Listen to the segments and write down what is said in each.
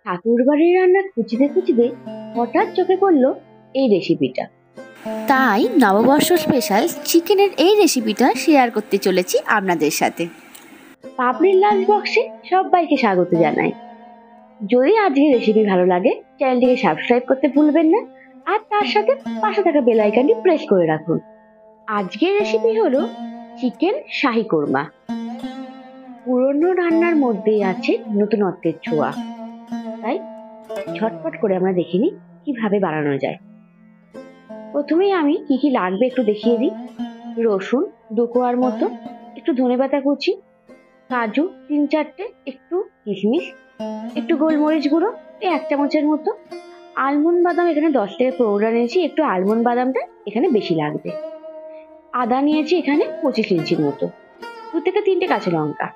ঠাকুরবাড়ির রান্না খুঁজতে খুঁজতে হঠাৎ চোখে পড়লো এই রেসিপিটা। তাই নববর্ষ স্পেশাল চিকেনের এই রেসিপিটা শেয়ার করতে চলেছি আপনাদের সাথে। পাপড়ির লাঞ্চ বক্সে সবাইকে স্বাগত জানাই। যদি আজকের রেসিপি ভালো লাগে চ্যানেলটিকে সাবস্ক্রাইব করতে ভুলবেন না, আর তার সাথে পাশে থাকা বেল আইকনটি প্রেস করে রাখুন। আজকের রেসিপি হলো চিকেন শাহী কোরমা। পুরনো রান্নার মধ্যেই আছে নতুনত্বের ছোঁয়া, তাই ঝটপট করে আমরা দেখে নিই কিভাবে বানানো যায়। প্রথমেই আমি কি কি লাগবে একটু দেখিয়ে দিই। রসুন 2 কোয়ার মতো, একটু ধনেপাতা কুচি, কাজু 3-4টে, একটু কিশমিশ, একটু গোলমরিচ গুঁড়ো 1 চামচের মতো, আলমন্ড বাদাম এখানে 10 টাকা পাউডার নিয়েছি, একটু আলমন্ড বাদামটা এখানে বেশি লাগবে। আদা নিয়েছি এখানে 25 ইঞ্চির মতো, 2 থেকে 3টে কাঁচা লঙ্কা,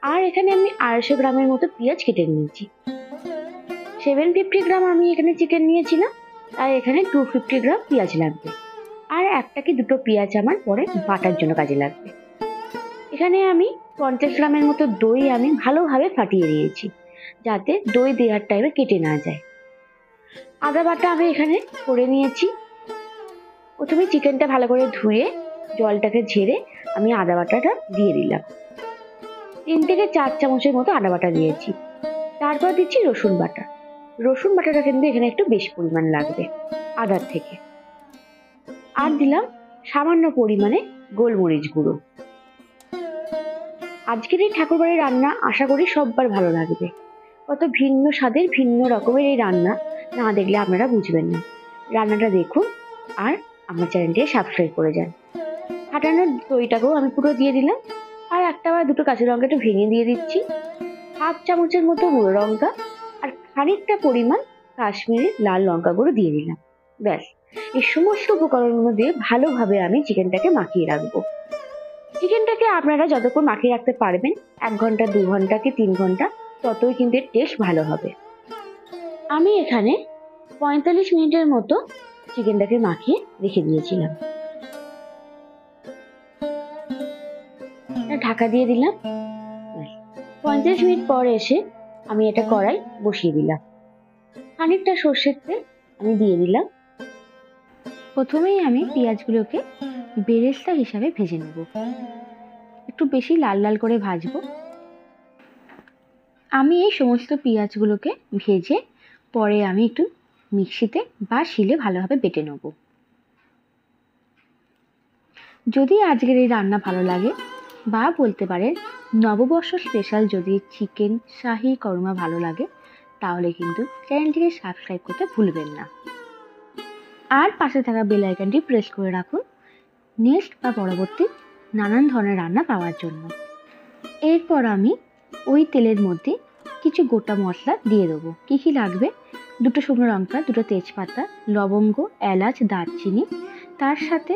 আর এখানে আমি 250 গ্রামের মতো পেঁয়াজ কেটে নিয়েছি। 750 গ্রাম আমি এখানে চিকেন নিয়েছিলাম, আর এখানে 250 গ্রাম পেঁয়াজ লাগবে, আর 1টা কি 2টো পেঁয়াজ আমার পরে বাটার জন্য কাজে লাগবে। এখানে আমি 50 গ্রামের মতো দই আমি ভালোভাবে ফাটিয়ে নিয়েছি, যাতে দই দেওয়ার টাইমে কেটে না যায়। আদা বাটা আমি এখানে করে নিয়েছি। প্রথমে চিকেনটা ভালো করে ধুয়ে জলটাকে ঝেড়ে আমি আদা বাটাটা দিয়ে দিলাম। 3 থেকে 4 চামচের মতো আদা বাটা দিয়েছি। তারপর দিচ্ছি রসুন বাটা। রসুন বাটাটা কিন্তু এখানে একটু বেশি পরিমাণ লাগবে আদার থেকে। আর দিলাম সামান্য পরিমাণে গোলমরিচ গুঁড়ো। আজকের এই ঠাকুরবাড়ির রান্না আশা করি সবার ভালো লাগবে। কত ভিন্ন স্বাদের ভিন্ন রকমের এই রান্না, না দেখলে আপনারা বুঝবেন না। রান্নাটা দেখুন আর আমার চ্যানেলটিকে সাবস্ক্রাইব করে যান। ফাটানো দইটাকেও আমি পুরো দিয়ে দিলাম, আর 1টা বা 2টো কাঁচা লঙ্কা একটু ভেঙে দিয়ে দিচ্ছি। 1/2 চামচের মতো গুঁড়ো লঙ্কা আর খানিকটা পরিমাণ কাশ্মীরি লাল লঙ্কা গুঁড়ো দিয়ে দিলাম। ব্যাস, এই সমস্ত উপকরণগুলো দিয়ে ভালোভাবে আমি চিকেনটাকে মাখিয়ে রাখবো। চিকেনটাকে আপনারা যতক্ষণ মাখিয়ে রাখতে পারবেন, 1 ঘন্টা 2 ঘন্টা কি 3 ঘন্টা, ততই কিন্তু এর টেস্ট ভালো হবে। আমি এখানে 45 মিনিটের মতো চিকেনটাকে মাখিয়ে রেখে দিয়েছিলাম। ঢাকা দিয়ে দিলাম। 50 মিনিট পর এসে আমি এটা কড়াই বসিয়ে দিলাম। খানিকটা সর্ষের তেল আমি দিয়ে দিলাম। প্রথমেই আমি পেঁয়াজগুলোকে বেরেস্তা হিসাবে ভেজে নেব, একটু বেশি লাল লাল করে ভাজবো। আমি এই সমস্ত পেঁয়াজগুলোকে ভেজে পরে আমি একটু মিক্সিতে বা শিলে ভালোভাবে বেটে নেব। যদি আজকের এই রান্না ভালো লাগে, বা বলতে পারেন নববর্ষ স্পেশাল যদি চিকেন শাহী কোরমা ভালো লাগে, তাহলে কিন্তু চ্যানেলটিকে সাবস্ক্রাইব করতে ভুলবেন না, আর পাশে থাকা বেল আইকনটি প্রেস করে রাখুন নেক্সট বা পরবর্তী নানান ধরনের রান্না পাওয়ার জন্য। এরপর আমি ওই তেলের মধ্যে কিছু গোটা মশলা দিয়ে দেবো। কী কী লাগবে: 2টো শুকনো লঙ্কা, 2টো তেজপাতা, লবঙ্গ, এলাচ, দারচিনি, তার সাথে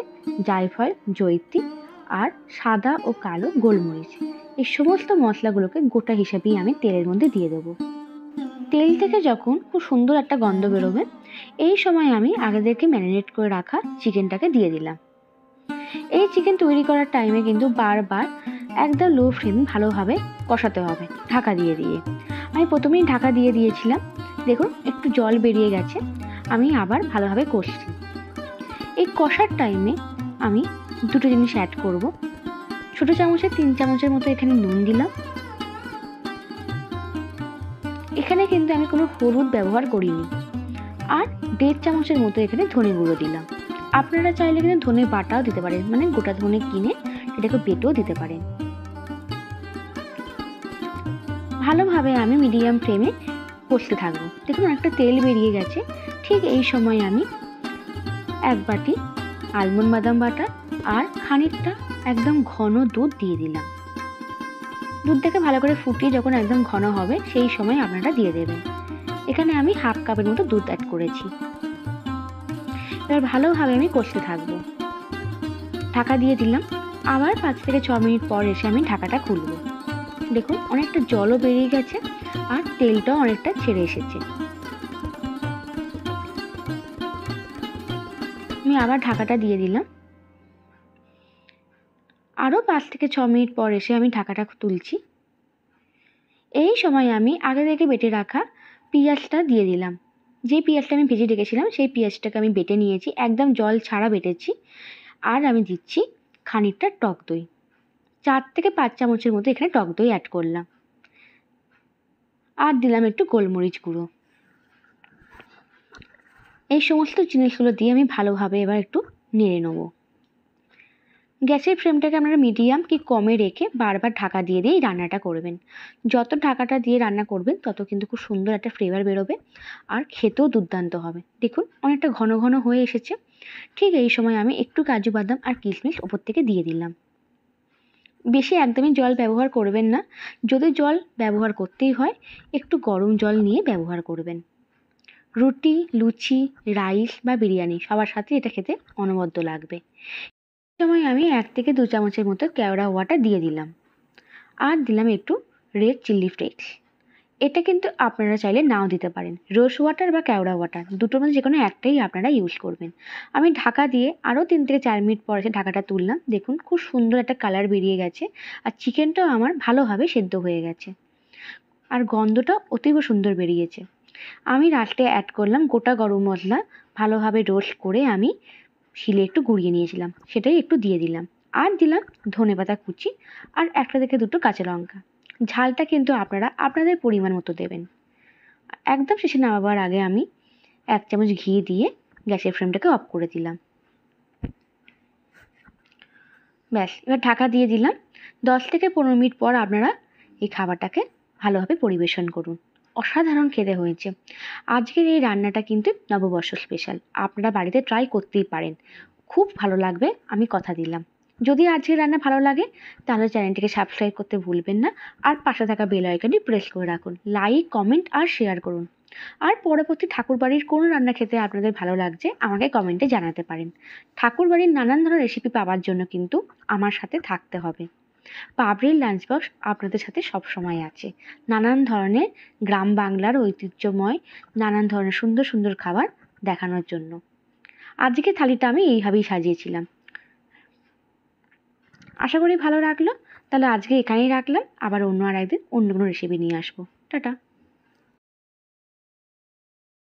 জায়ফল, জয়িত্রী, আর সাদা ও কালো গোলমরিচ। এই সমস্ত মশলাগুলোকে গোটা হিসেবেই আমি তেলের মধ্যে দিয়ে দেবো। তেল থেকে যখন খুব সুন্দর একটা গন্ধ বেরোবে, এই সময় আমি আগে থেকে ম্যারিনেট করে রাখা চিকেনটাকে দিয়ে দিলাম। এই চিকেন তৈরি করার টাইমে কিন্তু বারবার একদম লো ফ্লেমে ভালোভাবে কষাতে হবে ঢাকা দিয়ে দিয়ে। আমি প্রথমেই ঢাকা দিয়ে দিয়েছিলাম, দেখুন একটু জল বেরিয়ে গেছে। আমি আবার ভালোভাবে কষছি। এই কষার টাইমে আমি 2টো জিনিস অ্যাড করব। ছোটো চামচে 3 চামচের মতো এখানে নুন দিলাম। এখানে কিন্তু আমি কোনো হলুদ ব্যবহার করিনি। আর 1.5 চামচের মতো এখানে ধনে গুঁড়ো দিলাম। আপনারা চাইলে এখানে ধনে বাটাও দিতে পারেন, মানে গোটা ধনে কিনে এটাকে বেটেও দিতে পারেন। ভালোভাবে আমি মিডিয়াম ফ্লেমে কষতে থাকবো। দেখুন একটা তেল বেরিয়ে গেছে। ঠিক এই সময় আমি 1 বাটি আলমন্ড বাদাম বাটা আর খানিকটা একদম ঘন দুধ দিয়ে দিলাম। দুধটাকে ভালো করে ফুটিয়ে যখন একদম ঘন হবে, সেই সময় আপনারা দিয়ে দেবেন। এখানে আমি 1/2 কাপের মতো দুধ অ্যাড করেছি। এবার ভালোভাবে আমি কষতে থাকবো। ঢাকা দিয়ে দিলাম। আবার 5 থেকে 6 মিনিট পর এসে আমি ঢাকাটা খুলবো। দেখুন অনেকটা জলও বেরিয়ে গেছে আর তেলটাও অনেকটা ছেড়ে এসেছে। আমি আবার ঢাকাটা দিয়ে দিলাম। আরও 5 থেকে 6 মিনিট পর এসে আমি ঢাকাটা তুলছি। এই সময় আমি আগে থেকে বেটে রাখা পেঁয়াজটা দিয়ে দিলাম। যে পেঁয়াজটা আমি ভেজে রেখেছিলাম সেই পেঁয়াজটাকে আমি বেটে নিয়েছি, একদম জল ছাড়া বেটেছি। আর আমি দিচ্ছি খানিকটা টক দই, 4 থেকে 5 চামচের মতো এখানে টক দই অ্যাড করলাম। আর দিলাম একটু গোলমরিচ গুঁড়ো। এই সমস্ত জিনিসগুলো দিয়ে আমি ভালোভাবে এবার একটু নেড়ে নেবো। গ্যাসের ফ্লেমটাকে আপনারা মিডিয়াম কি কমে রেখে বারবার ঢাকা দিয়ে দিয়েই রান্নাটা করবেন। যত ঢাকাটা দিয়ে রান্না করবেন তত কিন্তু খুব সুন্দর একটা ফ্লেভার বেরোবে, আর খেতেও দুর্দান্ত হবে। দেখুন অনেকটা ঘন ঘন হয়ে এসেছে। ঠিক এই সময় আমি একটু কাজু বাদাম আর কিশমিশ ওপর থেকে দিয়ে দিলাম। বেশি একদমই জল ব্যবহার করবেন না, যদি জল ব্যবহার করতেই হয় একটু গরম জল নিয়ে ব্যবহার করবেন। রুটি, লুচি, রাইস বা বিরিয়ানি সবার সাথে এটা খেতে অনবদ্য লাগবে। সময় আমি 1 থেকে 2 চামচের মতো কেওড়া ওয়াটার দিয়ে দিলাম। আর দিলাম একটু রেড চিলি ফ্লেক্স। এটা কিন্তু আপনারা চাইলে নাও দিতে পারেন। রোজ ওয়াটার বা কেওড়া ওয়াটার দুটোর মধ্যে যে কোনো একটাই আপনারা ইউজ করবেন। আমি ঢাকা দিয়ে আরও 3 থেকে 4 মিনিট পরে ঢাকাটা তুললাম। দেখুন খুব সুন্দর একটা কালার বেরিয়ে গেছে, আর চিকেনটাও আমার ভালোভাবে সেদ্ধ হয়ে গেছে, আর গন্ধটা অতীব সুন্দর বেরিয়েছে। আমি লাস্টে অ্যাড করলাম গোটা গরম মশলা, ভালোভাবে রোস্ট করে আমি শিলে একটু গুঁড়িয়ে নিয়েছিলাম, সেটাই একটু দিয়ে দিলাম। আর দিলাম ধনেপাতা কুচি আর 1 থেকে 2 কাঁচা লঙ্কা। ঝালটা কিন্তু আপনারা আপনাদের পরিমাণ মতো দেবেন। একদম শেষে নামাবার আগে আমি 1 চামচ ঘি দিয়ে গ্যাসের ফ্লেমটাকে অফ করে দিলাম। ব্যাস, এবার ঢাকা দিয়ে দিলাম। 10 থেকে 15 মিনিট পর আপনারা এই খাবারটাকে ভালোভাবে পরিবেশন করুন। অসাধারণ খেতে হয়েছে। আজকের এই রান্নাটা কিন্তু নববর্ষ স্পেশাল। আপনারা বাড়িতে ট্রাই করতেই পারেন, খুব ভালো লাগবে, আমি কথা দিলাম। যদি আজকের রান্না ভালো লাগে তাহলে চ্যানেলটিকে সাবস্ক্রাইব করতে ভুলবেন না, আর পাশে থাকা বেল আইকনটি প্রেস করে রাখুন। লাইক, কমেন্ট আর শেয়ার করুন। আর পরবর্তী ঠাকুরবাড়ির কোন রান্না খেতে আপনাদের ভালো লাগছে আমাকে কমেন্টে জানাতে পারেন। ঠাকুরবাড়ির নানান ধরনের রেসিপি পাওয়ার জন্য কিন্তু আমার সাথে থাকতে হবে। পাবলির লাঞ্চ বক্স আপনাদের সাথে সব সময় আছে। নানান ধরনের গ্রাম বাংলার ঐতিহ্যময় নানান ধরনের সুন্দর সুন্দর খাবার দেখানোর জন্য। আজকে থালিটা আমি এইভাবেই সাজিয়েছিলাম। আশা করি ভালো লাগলো। তাহলে আজকে এখানেই রাখলাম, আবার অন্য আর একদিন অন্য কোনো রেসিপি নিয়ে আসবো। টাটা।